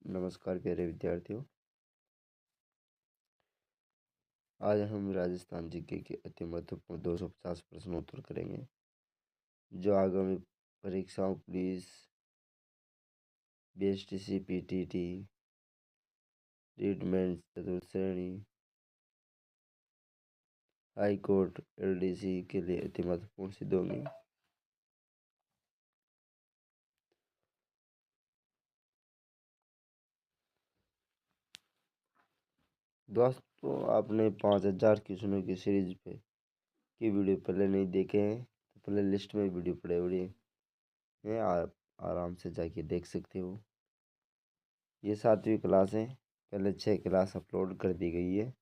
नमस्कार प्यारे विद्यार्थियों। आज हम राजस्थान जीके के अति महत्वपूर्ण 250 प्रश्नों उत्तर करेंगे जो आगामी परीक्षाओं पुलिस, बीएसटीसी, पीटीटी, रिटमेंट चतुर्थ श्रेणी, हाई कोर्ट, एलडीसी के लिए अति महत्वपूर्ण सिद्ध होंगे। दोस्तों, आपने 5000 क्वेश्चनों की सीरीज पे की वीडियो पहले नहीं देखे हैं तो प्ले लिस्ट में वीडियो पड़े हुए हैं, आप आराम से जाके देख सकते हो। ये 7वीं क्लास है, पहले 6 क्लास अपलोड कर दी गई है।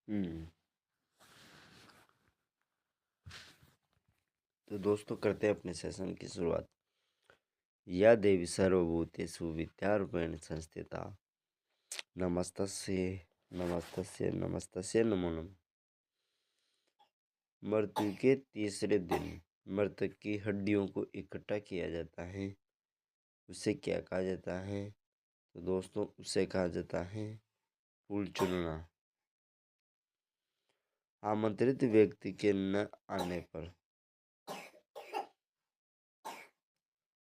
हम्म तो दोस्तों, करते हैं अपने सेशन की शुरुआत। या देवी सर्वभूतेषु विद्यारूपेण संस्थिता नमस्तस्यै नमस्तस्यै नमस्तस्यै नमो नमः। मृत्यु के तीसरे दिन मृतक की हड्डियों को इकट्ठा किया जाता है, उसे क्या कहा जाता है? तो दोस्तों, उसे कहा जाता है फूल चुनना। आमंत्रित व्यक्ति के न आने पर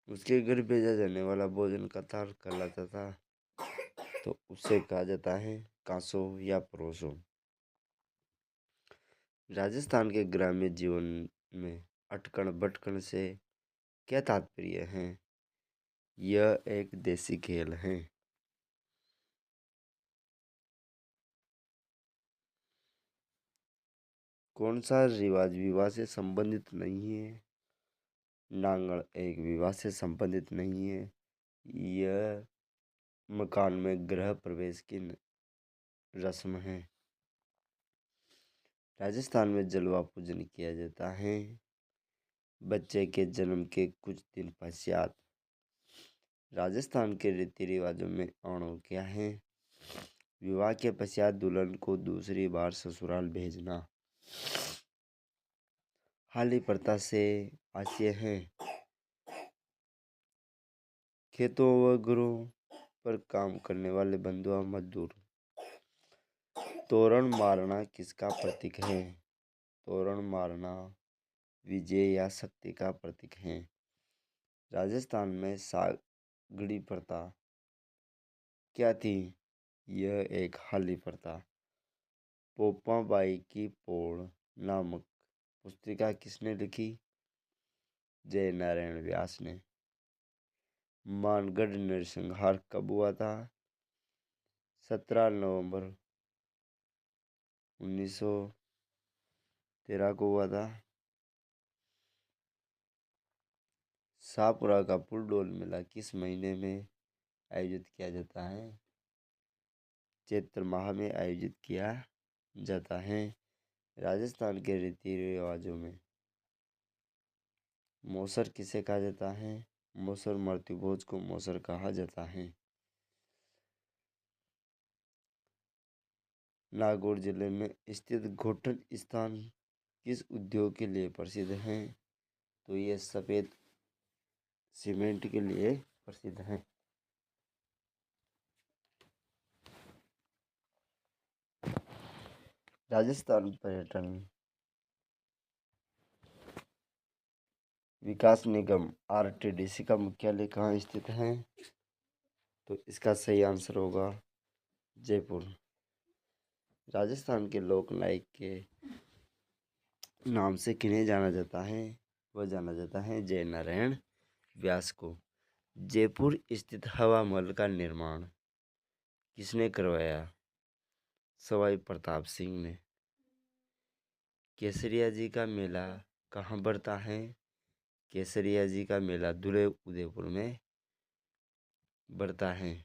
उसके घर भेजा जाने वाला भोजन कथार कहलाता था, तो उसे कहा जाता है कांसो या परोसो। राजस्थान के ग्रामीण जीवन में अटकण बटकण से क्या तात्पर्य है? यह एक देसी खेल है। कौन सा रिवाज विवाह से संबंधित नहीं है? नांगण एक विवाह से संबंधित नहीं है। यह मकान में गृह प्रवेश की रस्म है। राजस्थान में जलवा पूजन किया जाता है। बच्चे के जन्म के कुछ दिन पश्चात राजस्थान के रीति रिवाजों में अणु क्या है? विवाह के पश्चात दुल्हन को दूसरी बार ससुराल भेजना। हाली प्रथा से आशय है खेतों व घरों पर काम करने वाले बंधुआ मजदूर। तोरण मारना किसका प्रतीक है? तोरण मारना विजय या शक्ति का प्रतीक है। राजस्थान में सागड़ी प्रथा क्या थी? यह एक हाली प्रथा। पोपाबाई की पोड़ नामक पुस्तिका किसने लिखी? जय नारायण व्यास ने। मानगढ़ नरसंहार कब हुआ था? 17 नवंबर 1913 को हुआ था। शाहपुरा का फुलडोल मेला किस महीने में आयोजित किया जाता है? चैत्र माह में आयोजित किया जाता है। राजस्थान के रीति रिवाजों में मौसर किसे कहा जाता है? मौसर मृत्यु भोज को मौसर कहा जाता है। नागौर जिले में स्थित घोटन स्थान किस उद्योग के लिए प्रसिद्ध है? तो ये सफ़ेद सीमेंट के लिए प्रसिद्ध हैं। राजस्थान पर्यटन विकास निगम आरटीडीसी का मुख्यालय कहाँ स्थित है? तो इसका सही आंसर होगा जयपुर। राजस्थान के लोक नायक के नाम से किन्हें जाना जाता है? वह जाना जाता है जय नारायण व्यास को। जयपुर स्थित हवा महल का निर्माण किसने करवाया? सवाई प्रताप सिंह ने। केसरिया जी का मेला कहाँ पड़ता है? केसरिया जी का मेला धुले उदयपुर में बढ़ता है।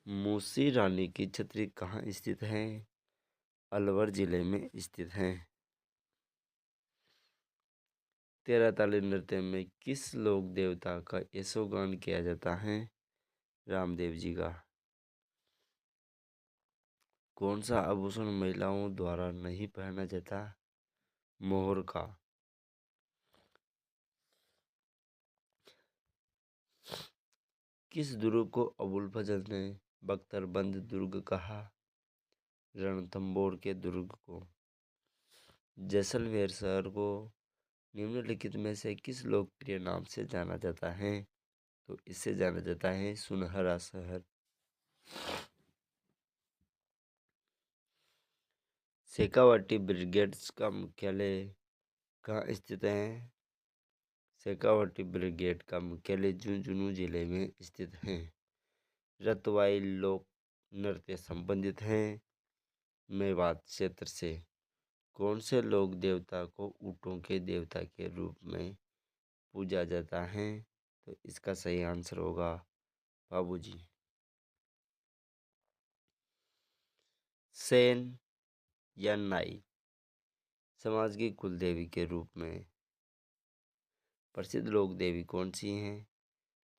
मूसी रानी की छतरी कहाँ स्थित है? अलवर जिले में स्थित है। तेरह ताली नृत्य में किस लोक देवता का यशोगान किया जाता है? रामदेव जी का। कौन सा आभूषण महिलाओं द्वारा नहीं पहना जाता? मोहर का। किस दुर्ग को अबुल फजल ने बख्तरबंद दुर्ग कहा? रणथंभौर के दुर्ग को। जैसलमेर शहर को निम्नलिखित में से किस लोकप्रिय नाम से जाना जाता है? तो इससे जाना जाता है सुनहरा शहर। शेखावाटी ब्रिगेड्स का मुख्यालय कहाँ स्थित है? शेखावाटी ब्रिगेड का मुख्यालय झुंझुनू जिले में स्थित है। रतवाई लोक नृत्य संबंधित हैं मेवात क्षेत्र से। कौन से लोक देवता को ऊँटों के देवता के रूप में पूजा जाता है? तो इसका सही आंसर होगा बाबूजी। सेन या नाई समाज की कुल देवी के रूप में प्रसिद्ध लोक देवी कौन सी हैं?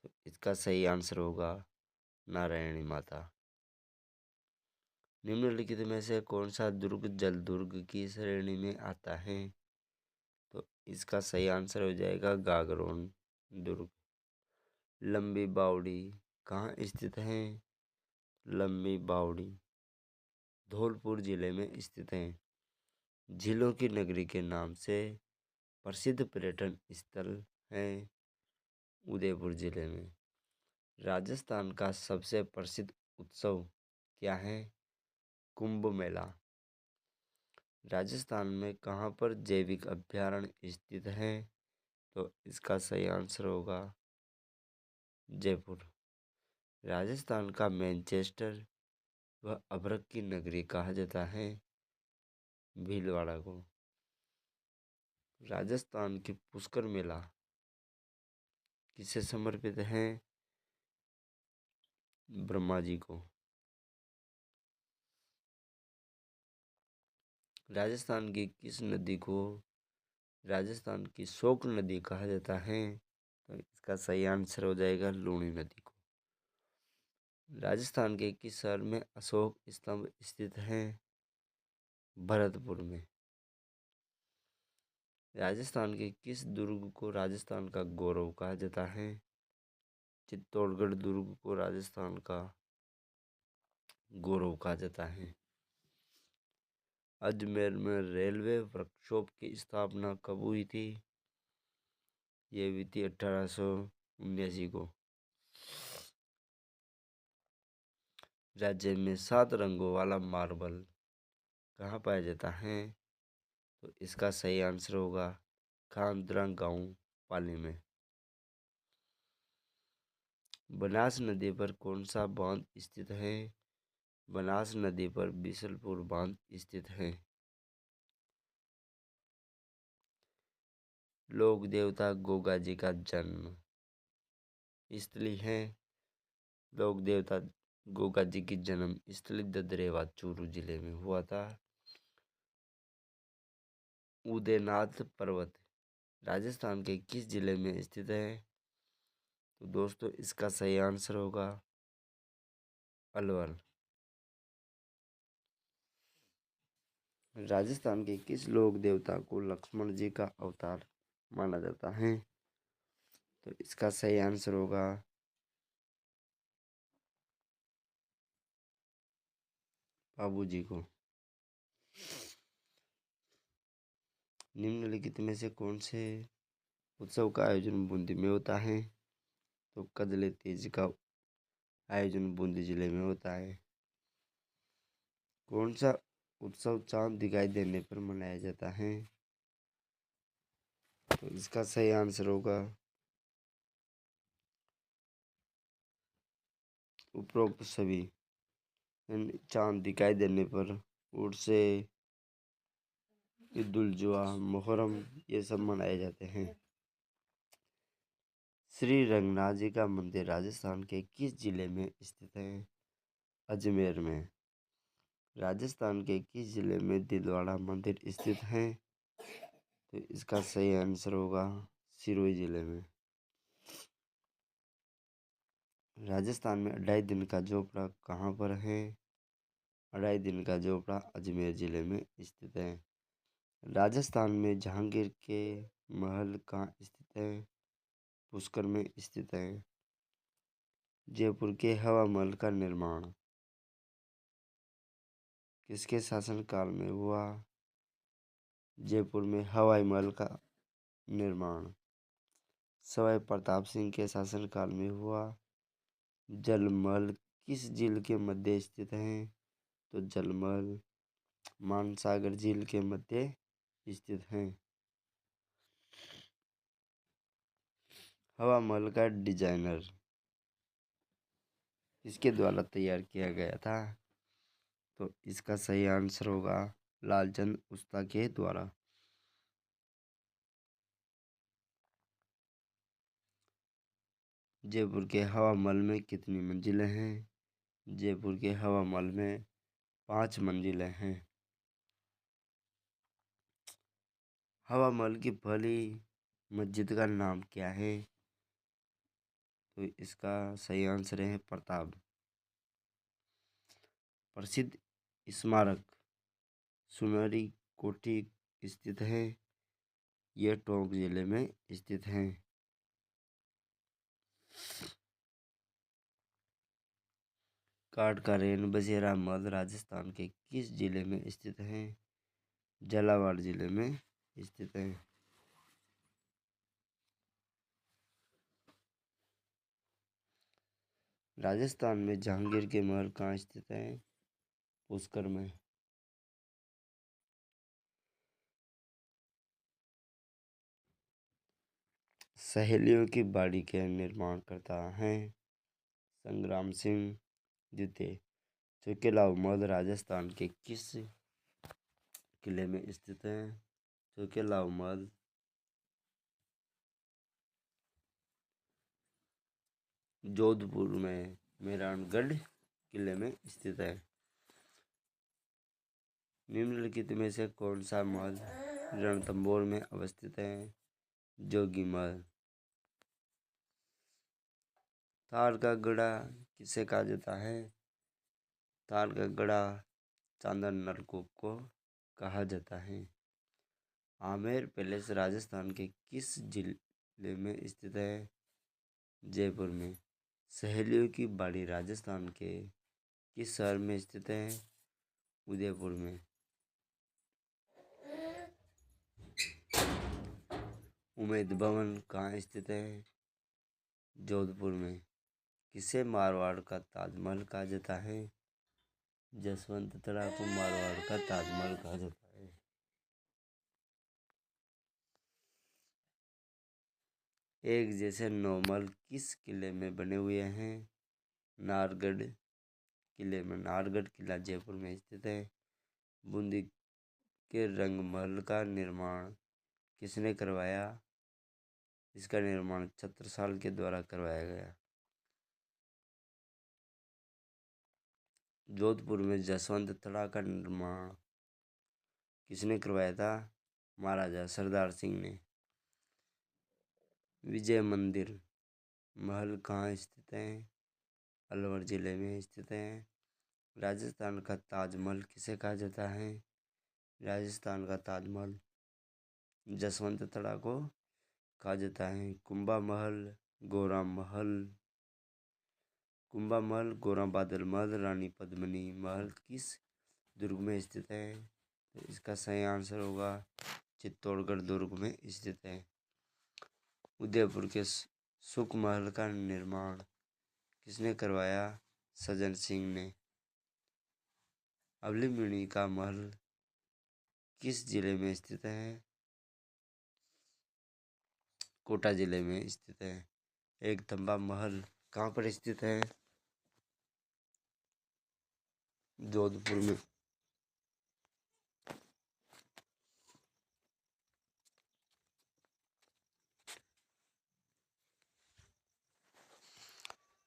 तो इसका सही आंसर होगा नारायणी माता। निम्नलिखित में से कौन सा दुर्ग जल दुर्ग की श्रेणी में आता है? तो इसका सही आंसर हो जाएगा गागरोन दुर्ग। लंबी बावड़ी कहाँ स्थित है? लंबी बावड़ी धौलपुर जिले में स्थित है। झीलों की नगरी के नाम से प्रसिद्ध पर्यटन स्थल है उदयपुर जिले में। राजस्थान का सबसे प्रसिद्ध उत्सव क्या है? कुंभ मेला। राजस्थान में कहाँ पर जैविक अभयारण्य स्थित है? तो इसका सही आंसर होगा जयपुर। राजस्थान का मैनचेस्टर व अभ्रक की नगरी कहा जाता है भीलवाड़ा को। राजस्थान की पुष्कर मेला किसे समर्पित है? ब्रह्मा जी को। राजस्थान की किस नदी को राजस्थान की शोक नदी कहा जाता है? तो इसका सही आंसर हो जाएगा लूणी नदी को। राजस्थान के किस शहर में अशोक स्तंभ स्थित है? भरतपुर में। राजस्थान के किस दुर्ग को राजस्थान का गौरव कहा जाता है? चित्तौड़गढ़ दुर्ग को राजस्थान का गौरव कहा जाता है। अजमेर में रेलवे वर्कशॉप की स्थापना कब हुई थी? ये हुई थी 1879 को। राज्य में 7 रंगों वाला मार्बल कहाँ पाया जाता है? तो इसका सही आंसर होगा खांडरा गांव पाली में। बनास नदी पर कौन सा बांध स्थित है? बनास नदी पर बिशलपुर बांध स्थित है। लोक देवता गोगा जी का जन्म स्थली है। लोक देवता गोगा जी की जन्म स्थली ददरेवा चूरू जिले में हुआ था। उदयनाथ पर्वत राजस्थान के किस जिले में स्थित है? तो दोस्तों इसका सही आंसर होगा अलवर। राजस्थान के किस लोक देवता को लक्ष्मण जी का अवतार माना जाता है। तो इसका सही आंसर होगा बाबूजी को। निम्नलिखित में से कौन से उत्सव का आयोजन बूंदी में होता है? तो कजले तीज का आयोजन बूंदी जिले में होता है। कौन सा उत्सव चांद दिखाई देने पर मनाया जाता है? तो इसका सही आंसर होगा उपरोक्त सभी। चांद दिखाई देने पर उर्स, ईद-उल जुहा, मुहर्रम ये सब मनाए जाते हैं। श्री रंगनाथ जी का मंदिर राजस्थान के किस जिले में स्थित है? अजमेर में। राजस्थान के किस जिले में दिलवाड़ा मंदिर स्थित है? तो इसका सही आंसर होगा सिरोही जिले में। राजस्थान में 2.5 दिन का झोपड़ा कहाँ पर है? 2.5 दिन का झोपड़ा अजमेर जिले में स्थित है। राजस्थान में जहांगीर के महल कहाँ स्थित है? पुष्कर में स्थित है। जयपुर के हवा महल का निर्माण किसके शासनकाल में हुआ? जयपुर में हवाई महल का निर्माण सवाई प्रताप सिंह के शासनकाल में हुआ। जलमहल किस झील के मध्य स्थित है? तो जलमहल मानसागर झील के मध्य स्थित है। हवा महल का डिजाइनर किसके द्वारा तैयार किया गया था? तो इसका सही आंसर होगा लालचंद उस्ता के द्वारा। जयपुर के हवा महल में कितनी मंजिलें हैं? जयपुर के हवा महल में 5 मंजिलें हैं। हवा महल की पहली मस्जिद का नाम क्या है? तो इसका सही आंसर है प्रताप। प्रसिद्ध स्मारक सुनहरी कोठी स्थित है। यह टोंक जिले में स्थित है। काठ का रेन बसेरा महल राजस्थान के किस जिले में स्थित है? झालावाड़ जिले में स्थित है। राजस्थान में जहांगीर के महल कहाँ स्थित है? पुष्कर में। सहेलियों की बाड़ी के निर्माण करता है संग्राम सिंह द्वितीय। चौकेलाव महल राजस्थान के किस किले में स्थित है? चौकेलाव महल जोधपुर में मेहरानगढ़ किले में स्थित है। निम्नलिखित में से कौन सा महल रणथंभौर में अवस्थित है? जोगी महल। थार का गड़ा किसे कहा जाता है? थार का गड़ा चांदन नलकूप को कहा जाता है। आमेर पैलेस राजस्थान के किस जिले में स्थित है? जयपुर में। सहेलियों की बाड़ी राजस्थान के किस शहर में स्थित है? उदयपुर में। उम्मेद भवन कहाँ स्थित है? जोधपुर में। किसे मारवाड़ का ताजमहल कहा जाता है? जसवंत तड़ा को मारवाड़ का ताजमहल कहा जाता है। एक जैसे 9 महल किस किले में बने हुए हैं? नाहरगढ़ किले में। नाहरगढ़ किला जयपुर में स्थित है। बूंदी के रंग महल का निर्माण किसने करवाया? इसका निर्माण छत्रसाल के द्वारा करवाया गया। जोधपुर में जसवंत तड़ा का निर्माण किसने करवाया था? महाराजा सरदार सिंह ने। विजय मंदिर महल कहाँ स्थित है? अलवर जिले में स्थित है। राजस्थान का ताजमहल किसे कहा जाता है? राजस्थान का ताजमहल जसवंत तड़ा को कहा जाता है कुंभा महल, गोरा महल। कुंभा महल, गोरा बादल महल, रानी पद्मिनी महल किस दुर्ग में स्थित है? तो इसका सही आंसर होगा चित्तौड़गढ़ दुर्ग में स्थित है। उदयपुर के सुख महल का निर्माण किसने करवाया? सज्जन सिंह ने। अवलिमणि का महल किस जिले में स्थित है? कोटा जिले में स्थित है। एक तंबा महल कहाँ पर स्थित है? जोधपुर में।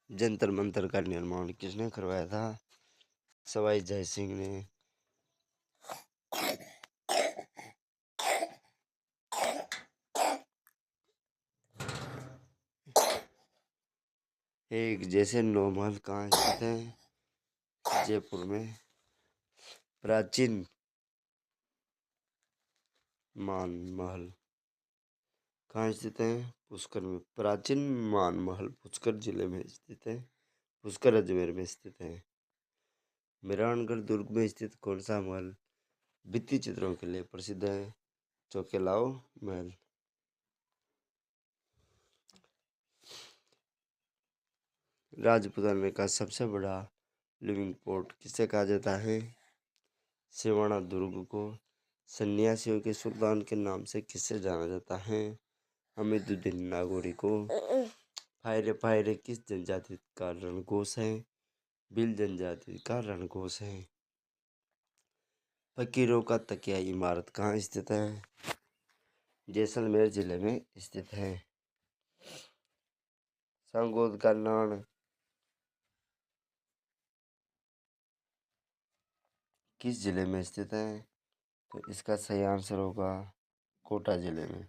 जंतर मंतर का निर्माण किसने करवाया था? सवाई जय सिंह ने। एक जैसे नौ महल कहाँ स्थित है? जयपुर में। प्राचीन मान महल कहाँ स्थित है? पुष्कर में। प्राचीन मान महल पुष्कर जिले में स्थित है। पुष्कर अजमेर में स्थित है। मेहरानगढ़ दुर्ग में स्थित कौन सा महल भित्ति चित्रों के लिए प्रसिद्ध है? चौकेलाओ महल। राजपुताना का सबसे बड़ा लिविंग पोर्ट किसे कहा जाता है? सिवाना दुर्ग को। सन्यासियों के सुल्तान के नाम से किसे जाना जाता है? हमीदुद्दीन नागौरी को। फायरे फायरे किस जनजाति का रणघोष है? भील जनजाति का रणघोष है। फकीरों का तकिया इमारत कहाँ स्थित है? जैसलमेर जिले में स्थित है। सांगोद का नाण किस जिले में स्थित है? तो इसका सही आंसर होगा कोटा जिले में।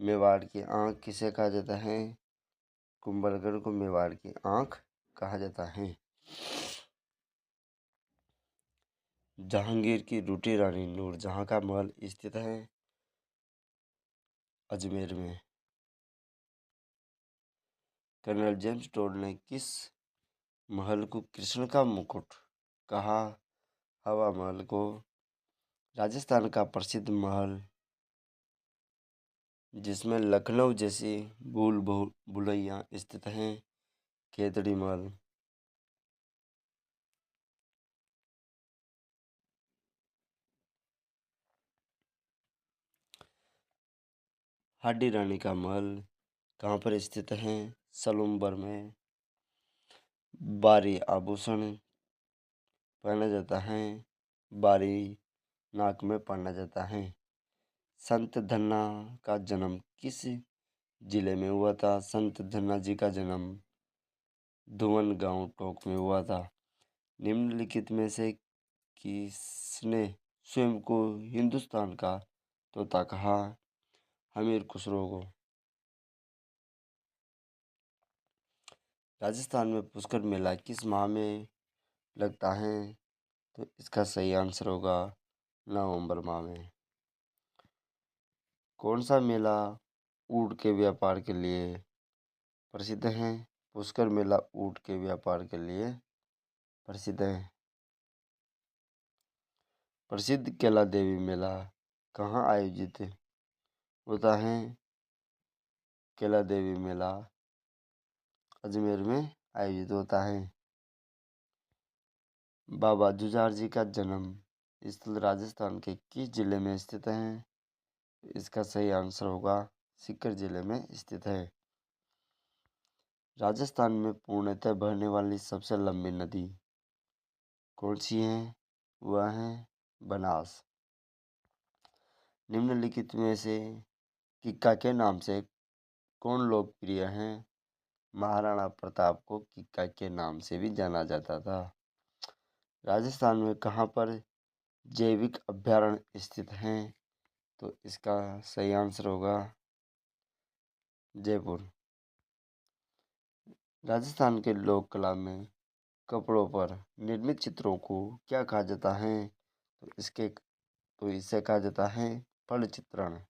मेवाड़ की आंख किसे कहा जाता है? कुंभलगढ़ को मेवाड़ की आंख कहा जाता है। जहांगीर की दूसरी रानी नूरजहां का महल स्थित है अजमेर में। कर्नल जेम्स टोड ने किस महल को कृष्ण का मुकुट कहा? हवा महल को। राजस्थान का प्रसिद्ध महल जिसमें लखनऊ जैसी भूल भुलैया स्थित हैं, केतड़ी महल। हाडी रानी का महल कहाँ पर स्थित है? सलूम्बर में। बारी आभूषण पहना जाता है, बारी नाक में पहना जाता है। संत धन्ना का जन्म किस जिले में हुआ था? संत धन्ना जी का जन्म धुवन गांव टोक में हुआ था। निम्नलिखित में से किसने स्वयं को हिंदुस्तान का तोता कहा? हमीर खुसरो को। राजस्थान में पुष्कर मेला किस माह में लगता है? तो इसका सही आंसर होगा नवंबर माह में। कौन सा मेला ऊँट के व्यापार के लिए प्रसिद्ध है? पुष्कर मेला ऊँट के व्यापार के लिए प्रसिद्ध है। प्रसिद्ध कैला देवी मेला कहाँ आयोजित होता है? कैला देवी मेला अजमेर में आयोजित होता है। बाबा जुझार जी का जन्म स्थल राजस्थान के किस जिले में स्थित है? इसका सही आंसर होगा सीकर जिले में स्थित है। राजस्थान में पूर्णतः बहने वाली सबसे लंबी नदी कौन सी है? वह है बनास। निम्नलिखित में से किक्का के नाम से कौन लोकप्रिय है? महाराणा प्रताप को किक्का के नाम से भी जाना जाता था। राजस्थान में कहाँ पर जैविक अभयारण्य स्थित हैं? तो इसका सही आंसर होगा जयपुर। राजस्थान के लोक कला में कपड़ों पर निर्मित चित्रों को क्या कहा जाता है? तो इसे कहा जाता है फल चित्रण।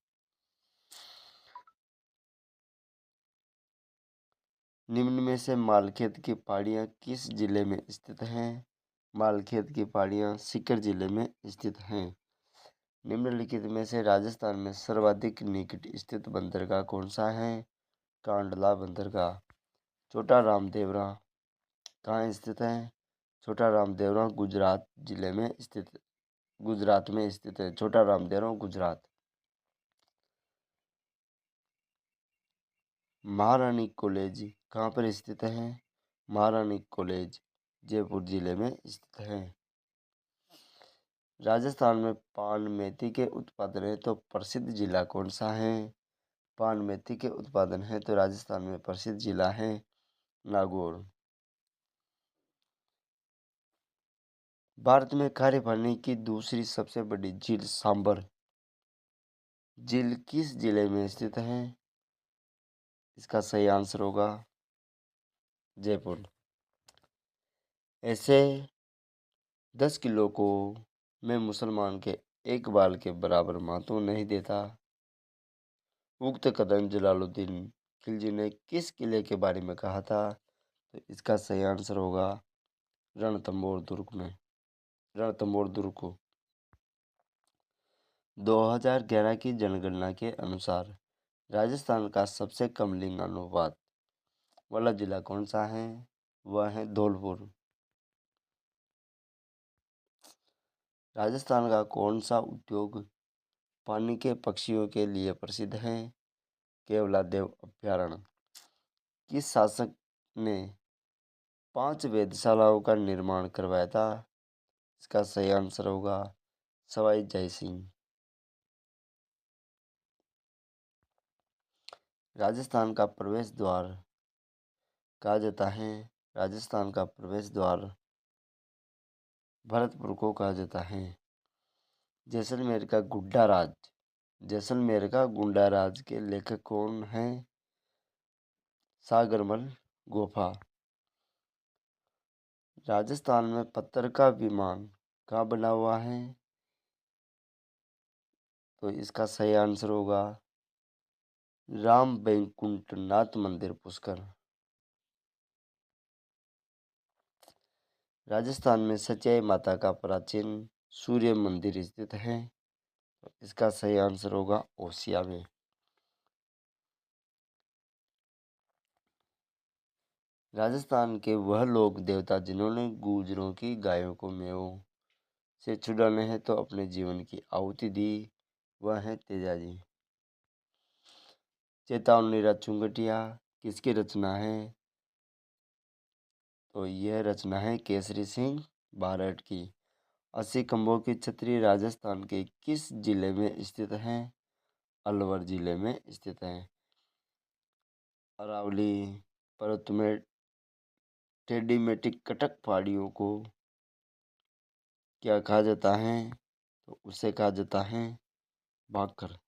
निम्न में से मालखेत की पहाड़ियाँ किस जिले में स्थित हैं? मालखेत की पहाड़ियाँ सीकर जिले में स्थित हैं। निम्नलिखित में से राजस्थान में सर्वाधिक निकट स्थित बंदरगाह कौन सा है? कांडला बंदरगाह। छोटा रामदेवरा कहाँ स्थित है? छोटा रामदेवरा गुजरात में स्थित है। छोटा रामदेवरा गुजरात। महारानी कॉलेज कहाँ पर स्थित है? महारानी कॉलेज जयपुर जिले में स्थित है। राजस्थान में पान मेथी के उत्पादन है तो प्रसिद्ध जिला कौन सा है? पान मेथी के उत्पादन है तो राजस्थान में प्रसिद्ध जिला है नागौर। भारत में खारे पानी की दूसरी सबसे बड़ी झील सांबर झील किस जिले में स्थित है? इसका सही आंसर होगा जयपुर। ऐसे 10 किलो को मैं मुसलमान के एक बाल के बराबर महत्व नहीं देता। उक्त कदम जलालुद्दीन खिलजी ने किस किले के बारे में कहा था? तो इसका सही आंसर होगा रणथंभौर दुर्ग को। 2011 की जनगणना के अनुसार राजस्थान का सबसे कम लिंगानुपात वाला जिला कौन सा है? वह है धौलपुर। राजस्थान का कौन सा उद्योग पानी के पक्षियों के लिए प्रसिद्ध है? केवलादेव अभयारण्य। किस शासक ने 5 वेधशालाओं का निर्माण करवाया था? इसका सही आंसर होगा सवाई जय सिंह। राजस्थान का प्रवेश द्वार कहा जाता है? राजस्थान का प्रवेश द्वार भरतपुर को कहा जाता है। जैसलमेर का गुंडा राज के लेखक कौन हैं? सागरमल गोफा। राजस्थान में पत्थर का विमान कहाँ बना हुआ है? तो इसका सही आंसर होगा राम बैकुंठ नाथ मंदिर पुष्कर। राजस्थान में सचेई माता का प्राचीन सूर्य मंदिर स्थित है। तो इसका सही आंसर होगा ओसिया में। राजस्थान के वह लोक देवता जिन्होंने गुर्जरों की गायों को मेवों से छुड़ाने हैं तो अपने जीवन की आहुति दी, वह है तेजाजी। चेतावनी चुंगटिया किसकी रचना है? तो यह रचना है केसरी सिंह बारठ की। 80 खंभों की छतरी राजस्थान के किस जिले में स्थित है? अलवर जिले में स्थित है। अरावली पर्वत में टेढ़ी मेढ़ी कटक पहाड़ियों को क्या कहा जाता है? तो उसे कहा जाता है भाखर।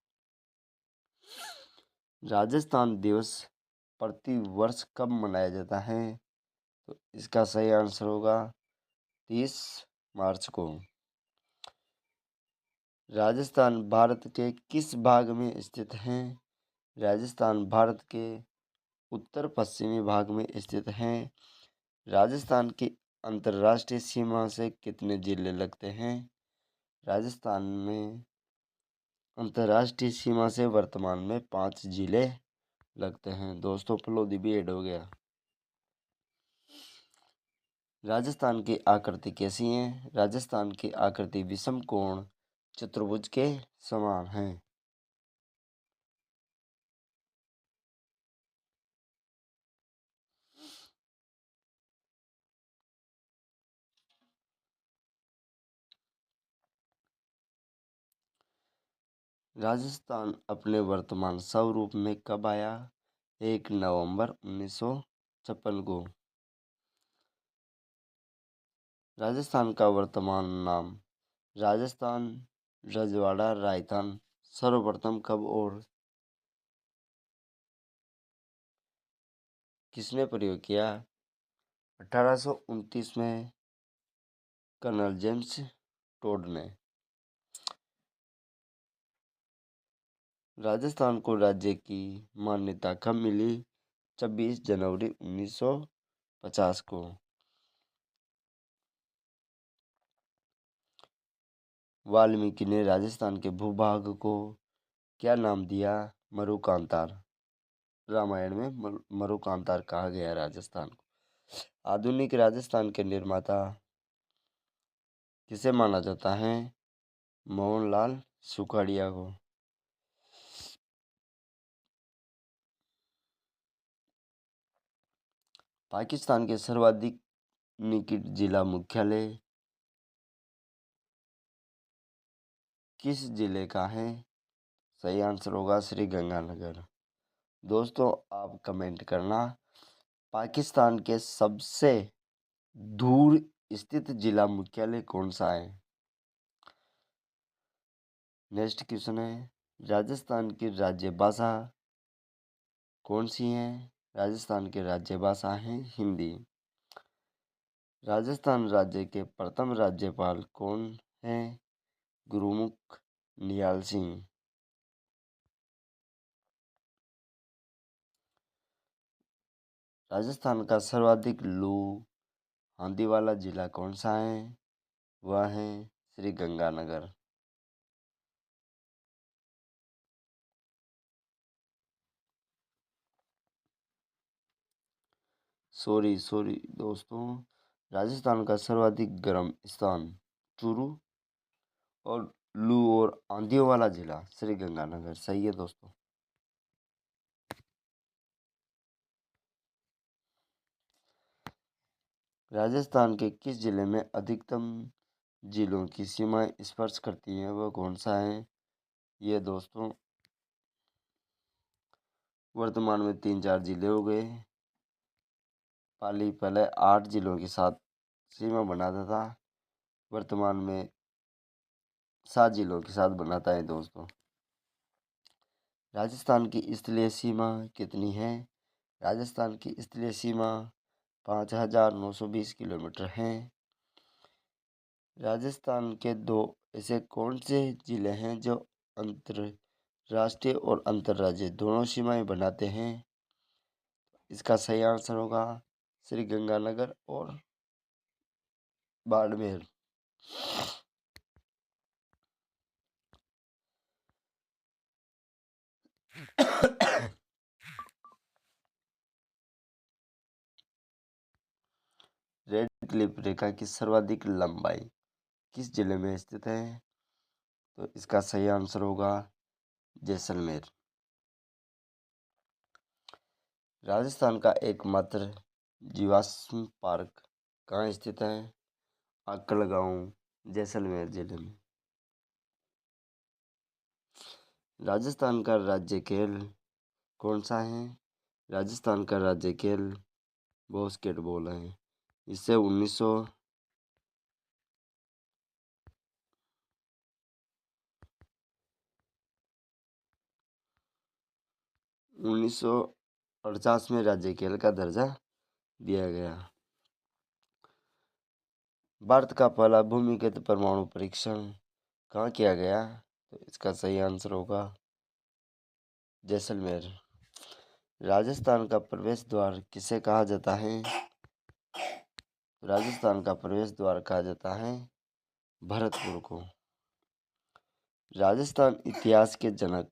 राजस्थान दिवस प्रति वर्ष कब मनाया जाता है? तो इसका सही आंसर होगा 30 मार्च को। राजस्थान भारत के किस भाग में स्थित है? राजस्थान भारत के उत्तर पश्चिमी भाग में स्थित है। राजस्थान की अंतर्राष्ट्रीय सीमा से कितने जिले लगते हैं? राजस्थान में अंतर्राष्ट्रीय सीमा से वर्तमान में 5 जिले लगते हैं। दोस्तों फलोदी भी ऐड हो गया। राजस्थान की आकृति कैसी है? राजस्थान की आकृति विषम कोण चतुर्भुज के समान है। राजस्थान अपने वर्तमान स्वरूप में कब आया? 1 नवंबर 1956 को। राजस्थान का वर्तमान नाम राजस्थान रजवाड़ा राजस्थान सर्वप्रथम कब और किसने प्रयोग किया? 1829 में कर्नल जेम्स टोड ने। राजस्थान को राज्य की मान्यता कब मिली? 26 जनवरी 1950 को। वाल्मीकि ने राजस्थान के भूभाग को क्या नाम दिया? मरुकांतार। रामायण में मरुकांतार कहा गया राजस्थान को। आधुनिक राजस्थान के निर्माता किसे माना जाता है? मोहनलाल सुखाड़िया को। पाकिस्तान के सर्वाधिक निकट जिला मुख्यालय किस जिले का है? सही आंसर होगा श्री गंगानगर। दोस्तों, आप कमेंट करना पाकिस्तान के सबसे दूर स्थित जिला मुख्यालय कौन सा है। नेक्स्ट क्वेश्चन है, राजस्थान की राज्य भाषा कौन सी है? राजस्थान की राज्य भाषा है हिंदी। राजस्थान राज्य के प्रथम राज्यपाल कौन हैं? गुरुमुख निहाल सिंह। राजस्थान का सर्वाधिक लू आंधी वाला जिला कौन सा है? वह है श्री गंगानगर। सॉरी दोस्तों, राजस्थान का सर्वाधिक गर्म स्थान चूरू और लू और आंधियों वाला जिला श्री गंगानगर। सही है दोस्तों। राजस्थान के किस जिले में अधिकतम जिलों की सीमाएं स्पर्श करती हैं? वह कौन सा है? ये दोस्तों वर्तमान में 3-4 जिले हो गए। पाली पहले 8 जिलों के साथ सीमा बनाता था, वर्तमान में 7 जिलों के साथ बनाता है दोस्तों। राजस्थान की स्थलीय सीमा कितनी है? राजस्थान की स्थलीय सीमा 5,920 किलोमीटर है। राजस्थान के दो ऐसे कौन से जिले हैं जो अंतरराष्ट्रीय और अंतर्राज्यीय दोनों सीमाएं बनाते हैं? इसका सही आंसर होगा श्री गंगानगर और बाड़मेर। रेड क्लिफ रेखा की सर्वाधिक लंबाई किस जिले में स्थित है? तो इसका सही आंसर होगा जैसलमेर। राजस्थान का एकमात्र जीवाश्म पार्क कहाँ स्थित है? अक्कल गांव, जैसलमेर जिले में। राजस्थान का राज्य खेल कौन सा है? राजस्थान का राज्य खेल बास्केटबॉल है। इसे 1948 में राज्य खेल का दर्जा दिया गया। भारत का पहला भूमिगत परमाणु परीक्षण कहाँ किया गया? तो इसका सही आंसर होगा जैसलमेर। राजस्थान का प्रवेश द्वार किसे कहा जाता है? राजस्थान का प्रवेश द्वार कहा जाता है भरतपुर को। राजस्थान इतिहास के जनक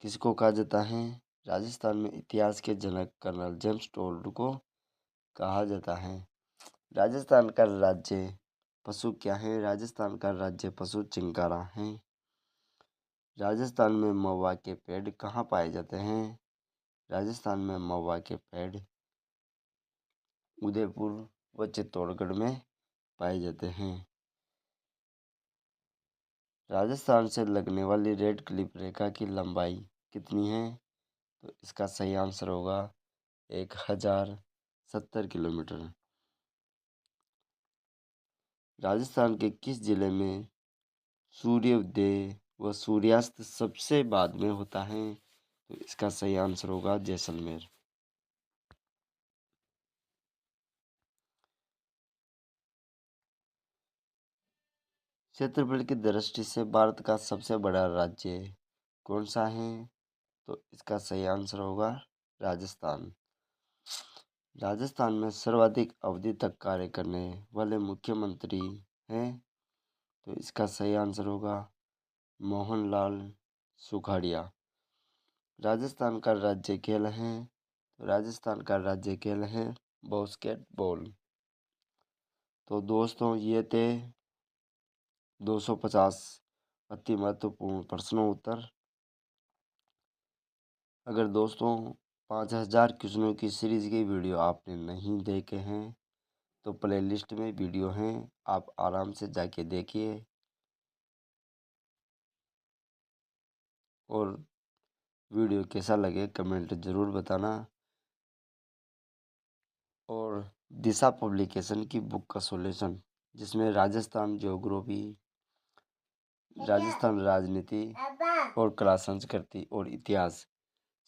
किसको कहा जाता है? राजस्थान में इतिहास के जनक कर्नल जेम्स टोल्ड को कहा जाता है। राजस्थान का राज्य पशु क्या है? राजस्थान का राज्य पशु चिंकारा है। राजस्थान में महुआ के पेड़ कहाँ पाए जाते हैं? राजस्थान में महुआ के पेड़ उदयपुर व चित्तौड़गढ़ में पाए जाते हैं। राजस्थान से लगने वाली रेड क्लिफ रेखा की लंबाई कितनी है? तो इसका सही आंसर होगा 1070 किलोमीटर। राजस्थान के किस जिले में सूर्योदय व सूर्यास्त सबसे बाद में होता है? तो इसका सही आंसर होगा जैसलमेर। क्षेत्रफल की दृष्टि से भारत का सबसे बड़ा राज्य कौन सा है? तो इसका सही आंसर होगा राजस्थान। राजस्थान में सर्वाधिक अवधि तक कार्य करने वाले मुख्यमंत्री हैं, तो इसका सही आंसर होगा मोहनलाल सुखाड़िया। राजस्थान का राज्य खेल है, तो राजस्थान का राज्य खेल है बास्केटबॉल। तो दोस्तों ये थे 250 अति महत्वपूर्ण प्रश्नों उत्तर। अगर दोस्तों 5000 क्वेश्चनों की सीरीज की वीडियो आपने नहीं देखे हैं तो प्लेलिस्ट में वीडियो हैं, आप आराम से जाके देखिए और वीडियो कैसा लगे कमेंट ज़रूर बताना। और दिशा पब्लिकेशन की बुक का सॉल्यूशन, जिसमें राजस्थान ज्योग्राफी, राजस्थान राजनीति और कला संस्कृति और इतिहास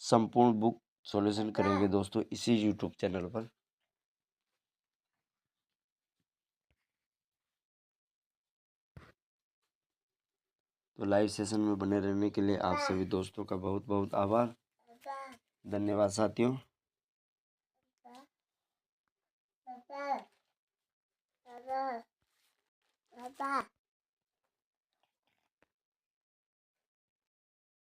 संपूर्ण बुक सॉल्यूशन करेंगे दोस्तों इसी यूट्यूब चैनल पर। तो लाइव सेशन में बने रहने के लिए आप सभी दोस्तों का बहुत बहुत आभार। धन्यवाद साथियों।